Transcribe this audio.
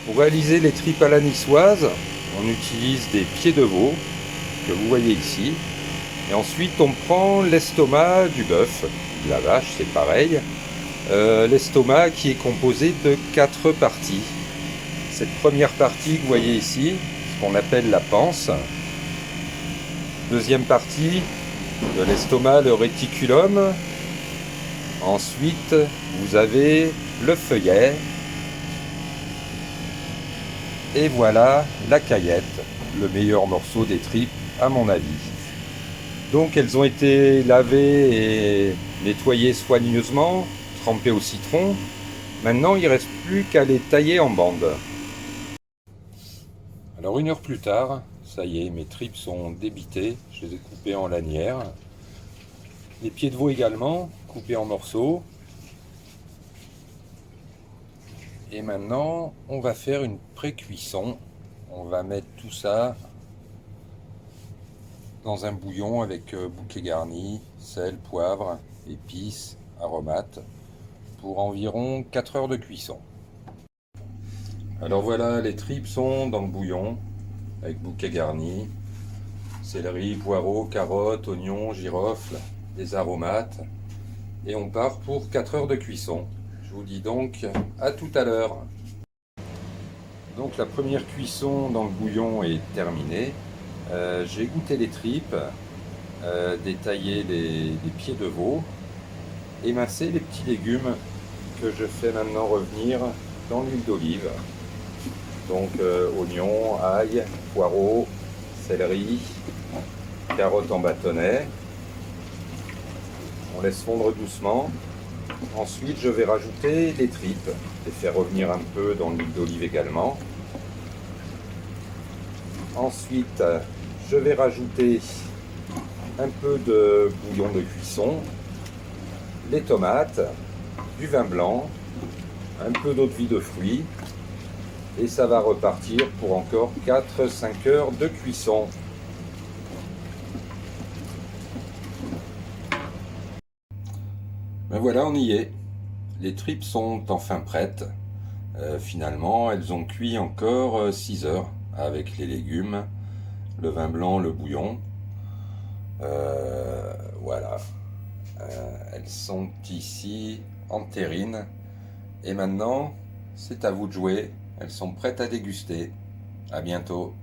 Pour réaliser les tripes à la niçoise, on utilise des pieds de veau que vous voyez ici. Et ensuite, on prend l'estomac du bœuf, de la vache, c'est pareil. L'estomac qui est composé de 4 parties. Cette première partie que vous voyez ici, ce qu'on appelle la panse. Deuxième partie de l'estomac, le réticulum. Ensuite, vous avez le feuillet. Et voilà la caillette, le meilleur morceau des tripes à mon avis. Donc elles ont été lavées et nettoyées soigneusement, trempées au citron. Maintenant il ne reste plus qu'à les tailler en bandes. Alors 1 heure plus tard, ça y est, mes tripes sont débitées, je les ai coupées en lanières. Les pieds de veau également, coupés en morceaux. Et maintenant, on va faire une pré-cuisson. On va mettre tout ça dans un bouillon avec bouquet garni, sel, poivre, épices, aromates, pour environ 4 heures de cuisson. Alors voilà, les tripes sont dans le bouillon, avec bouquet garni, céleri, poireaux, carottes, oignons, girofle, des aromates. Et on part pour 4 heures de cuisson. Je vous dis donc à tout à l'heure. Donc la première cuisson dans le bouillon est terminée. J'ai goûté les tripes, détaillé les pieds de veau, émincé les petits légumes que je fais maintenant revenir dans l'huile d'olive. Donc oignons, ail, poireaux, céleri, carottes en bâtonnets. On laisse fondre doucement. Ensuite, je vais rajouter les tripes, les faire revenir un peu dans l'huile d'olive également. Ensuite, je vais rajouter un peu de bouillon de cuisson, les tomates, du vin blanc, un peu d'eau de vie de fruits, et ça va repartir pour encore 4-5 heures de cuisson. Ben voilà, on y est. Les tripes sont enfin prêtes. Finalement, elles ont cuit encore 6 heures avec les légumes, le vin blanc, le bouillon. Voilà. Elles sont ici en terrine. Et maintenant, c'est à vous de jouer. Elles sont prêtes à déguster. À bientôt.